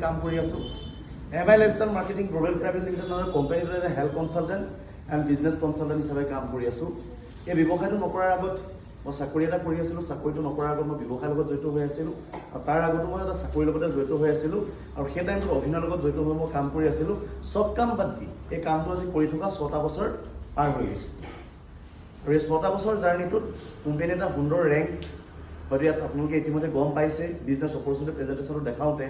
কাম কৰি আছোঁ। MI lifestyle marketing global private limited নামৰ কোম্পানীটোত এটা health consultant and business consultant হিচাপে কাম কৰি আছোঁ। এই ব্যৱসায়টো নকৰাৰ আগত মই চাকৰি এটা কৰি আছিলোঁ। চাকৰিটো নকৰাৰ আগত মই ব্যৱসায়ৰ লগত জড়িত হৈ আছিলোঁ, আৰু তাৰ আগতো মই এটা চাকৰিৰ লগতে জড়িত হৈ আছিলোঁ, আৰু সেই টাইমটোত অভিনয়ৰ লগত জড়িত হৈ মই কাম কৰি আছিলোঁ। চব কাম বাদ দি এই কামটো আজি কৰি থকা 6টা বছৰ পাৰ হৈ গৈছে, আৰু এই 6টা বছৰ জাৰ্ণিটোত কোম্পানী এটা সুন্দৰ ৰেংক, হয়তো ইয়াত আপোনালোকে ইতিমধ্যে গম পাইছে বিজনেছ অপৰচুনিটি প্ৰেজেণ্টেশ্যনত দেখাওঁতে।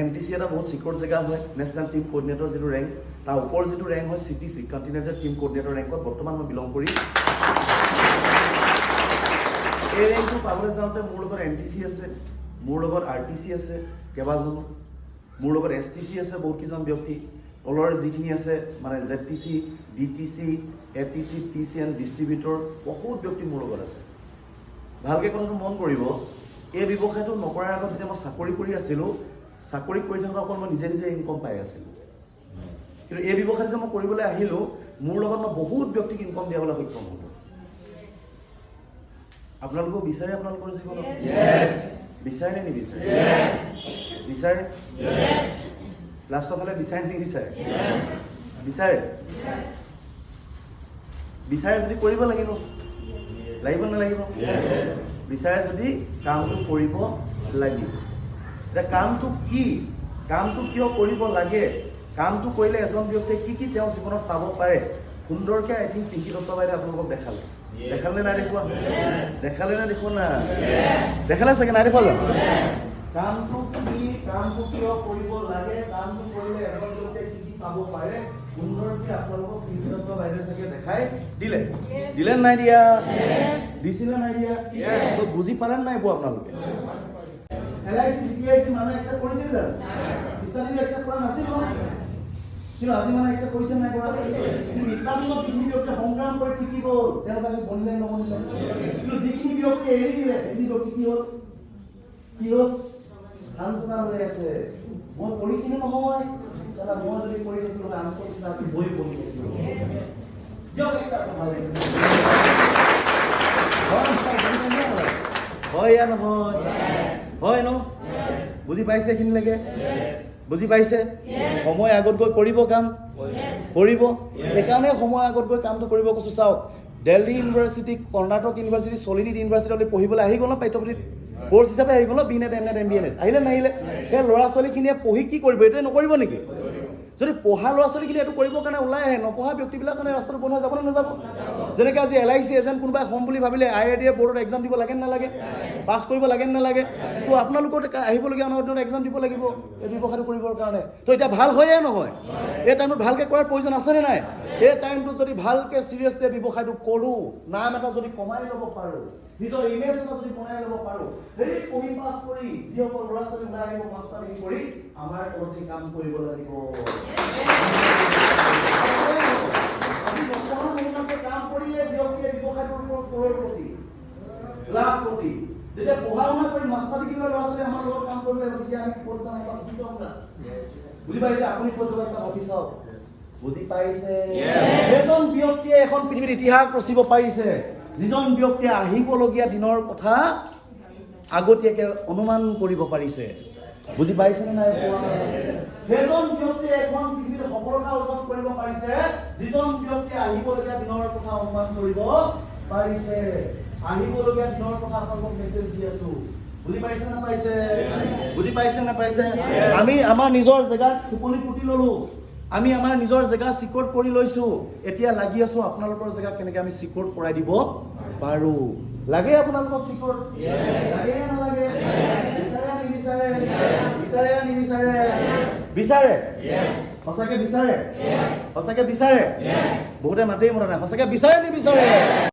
MTC এটা বহুত চিক্ৰেট জেগা হয়, নেশ্যনেল টিম কোঅৰ্ডিনেটৰ যিটো ৰেংক, তাৰ ওপৰৰ যিটো ৰেংক হয় CTC কণ্টিনেণ্টেল টিম কোঅৰ্ডিনেটৰ ৰেংকত বৰ্তমান মই বিলং কৰি। এই ৰেংকটো পাবলৈ যাওঁতে মোৰ লগত MTC আছে, মোৰ লগত RTC আছে কেইবাজনো, মোৰ লগত STC আছে বহুতকেইজন ব্যক্তি, তলৰ যিখিনি আছে মানে ZTC, DTC, ATC, TC and distributor বহুত ব্যক্তি মোৰ লগত আছে। ভালকৈ কথাটো মন কৰিব, এই ব্যৱসায়টো নকৰাৰ আগত যেতিয়া মই চাকৰি কৰি আছিলোঁ, চাকৰি কৰি থকা অকল মই নিজে নিজে ইনকম পাই আছিলোঁ, কিন্তু এই ব্যৱসায় যে মই কৰিবলৈ আহিলোঁ, মোৰ লগত মই বহুত ব্যক্তিক ইনকম দিয়াবলৈ সক্ষম হ'লোঁ। আপোনালোকেও বিচাৰে আপোনালোকৰ জীৱনত? বিচাৰে নে নিবিচাৰে? বিচাৰে? লাষ্টৰ ফালে বিচাৰে নিবিচাৰে? বিচাৰে? বিচাৰে যদি কৰিব লাগিব, লাগিব নালাগিব? বিচাৰে যদি কামটো কৰিব লাগিব। এতিয়া কামটো কি, কামটো কিয় কৰিব লাগে, কামটো কৰিলে এজন ব্যক্তিয়ে কি কি তেওঁৰ জীৱনত পাব পাৰে, সুন্দৰকৈ আই থিংক পিংকি দত্ত বাইদেৱে আপোনালোকক দেখালে। দেখালে নাই দেখুৱা? দেখালে নে দেখুৱা না? দেখালে চাগে, নাই দেখুৱা জানো? কামটো কি, কামটো কিয় কৰিব লাগে, কামটো কৰিলে এজন ব্যক্তিয়ে কি কি পাব পাৰে, সুন্দৰকৈ আপোনালোকক পিংকি দত্ত বাইদেৱে চাগে দেখাই দিলে। দিলে নাই দিয়া? দিছিলে নাই দিয়া? বুজি পালে নাই পোৱা আপোনালোকে? LIC GPIC মানুহে একচেপ্ট কৰিছিল জানো? ইষ্টাৰ্টিঙত একচেপ্ট কৰা নাছিল ন? কিন্তু আজি মানে একচেপ্ট কৰিছে নাই কৰা? কিন্তু ইষ্টাৰ্টিঙত যিখিনি ব্যক্তিয়ে সংগ্ৰাম কৰি টিকি গ'ল, তেওঁলোকে আজি বনিলে নবনিলে? কিন্তু যিখিনি ব্যক্তিয়ে এৰি দিলে, সেইখিনি ব্যক্তি কি হ'ল? কি হ'ল? ধান টুকা লৈ আছে। মই কৰিছিলোঁ নহয়, দাদা মই যদি কৰি থাকিলোঁ হয়, আমি কৰিছিলোঁ আপুনি বহি বহি থাকিলোঁ হয় या নহয়? হয় ন? বুজি পাইছে এইখিনিলৈকে? বুজি পাইছে? সময় আগত গৈ কৰিব কাম, কৰিব। সেইকাৰণে সময় আগত গৈ কামটো কৰিব কৈছোঁ। চাওক, দিল্লী ইউনিভাৰ্চিটি, কৰ্ণাটক ইউনিভাৰ্চিটি, সলিডিট ইউনিভাৰ্চিটিলৈ পঢ়িবলৈ আহি গ'ল ন, পাঠ্যপুথিত কোৰ্চ হিচাপে আহি গ'ল ন, B.Net, M.Net, MBA আহিলে নাহিলে? সেই ল'ৰা ছোৱালীখিনিয়ে পঢ়ি কি কৰিব? এইটোৱে নকৰিব নেকি? যদি পঢ়া ল'ৰা ছোৱালীখিনি এইটো কৰিবৰ কাৰণে ওলাই আহে, নপঢ়া ব্যক্তিবিলাকৰ কাৰণে ৰাস্তাটো বন্ধ হৈ যাব নে নাযাব? যেনেকৈ আজি LIC এজেণ্ট কোনোবাই হ'ম বুলি ভাবিলে IITA বৰ্ডত এক্সাম দিব লাগে নে নালাগে? পাছ কৰিব লাগে নে নালাগে? তো আপোনালোকৰ আহিবলগীয়া অনুৰোধত এক্সাম দিব লাগিব এই ব্যৱসায়টো কৰিবৰ কাৰণে। তো এতিয়া ভাল হয়ে নহয়? এই টাইমত ভালকৈ কৰাৰ প্ৰয়োজন আছেনে নাই? এই টাইমটোত যদি ভালকৈ চিৰিয়াছলি ব্যৱসায়টো কৰোঁ, নাম এটা যদি কমাই ল'ব পাৰোঁ, নিজৰ ইমেজ এটা যদি বনাই ল'ব পাৰোঁ, সেই পঢ়ি পাছ কৰি যিসকল ল'ৰা ছোৱালী ওলাই আহিব মাষ্টাৰ ডিগ্ৰী কৰি, আমাৰ তলতে কাম কৰিব লাগিব। কাম কৰিয়ে ব্যক্তিয়ে ব্যৱসায়টোৰ ওপৰত কৰোড়পতি, লাখপতি। যেতিয়া পঢ়া শুনা কৰি মাষ্টাৰ ডিগ্ৰী ল'ৰা ছোৱালী আমাৰ লগত কাম কৰিব লাগিব, তেতিয়া আমি ক'ত যাম? এটা ভাবি চাওক না। বুজি পাইছে? আপুনি ক'ত যাব? এটা ভাবি চাওক। বুজি পাইছে? এজন ব্যক্তিয়ে এখন পৃথিৱীত ইতিহাস ৰচিব পাৰিছে, যিজন ব্যক্তিয়ে আহিবলগীয়া দিনৰ কথা আগতীয়াকৈ অনুমান কৰিব পাৰিছে। বুজি পাইছেনে নাই? সেইজন ব্যক্তিয়ে এখন পৃথিৱীত সফলতা অৰ্জন কৰিব পাৰিছে, যিজন ব্যক্তিয়ে আহিবলগীয়া দিনৰ কথা অনুমান কৰিব পাৰিছে। আহিবলগীয়া দিনৰ কথা আপোনালোকক মেছেজ দি আছো। বুজি পাইছে না পাইছে? বুজি পাইছে না পাইছে? আমি আমাৰ নিজৰ জেগাত টোপনি পুতি ল'লো, আমি আমাৰ নিজৰ জেগা চিকিউৰ কৰি লৈছোঁ। এতিয়া লাগি আছোঁ আপোনালোকৰ জেগা কেনেকৈ আমি চিকিউৰ কৰাই দিব পাৰোঁ। লাগে আপোনালোকক চিকিউৰ? লাগে নালাগে? বিচাৰে নিবিচাৰে? বিচাৰে নিবিচাৰে? বিচাৰে? সঁচাকৈ বিচাৰে? সঁচাকৈ বিচাৰে? বহুতে মাতেই মতা নাই। সঁচাকৈ বিচাৰে নিবিচাৰে?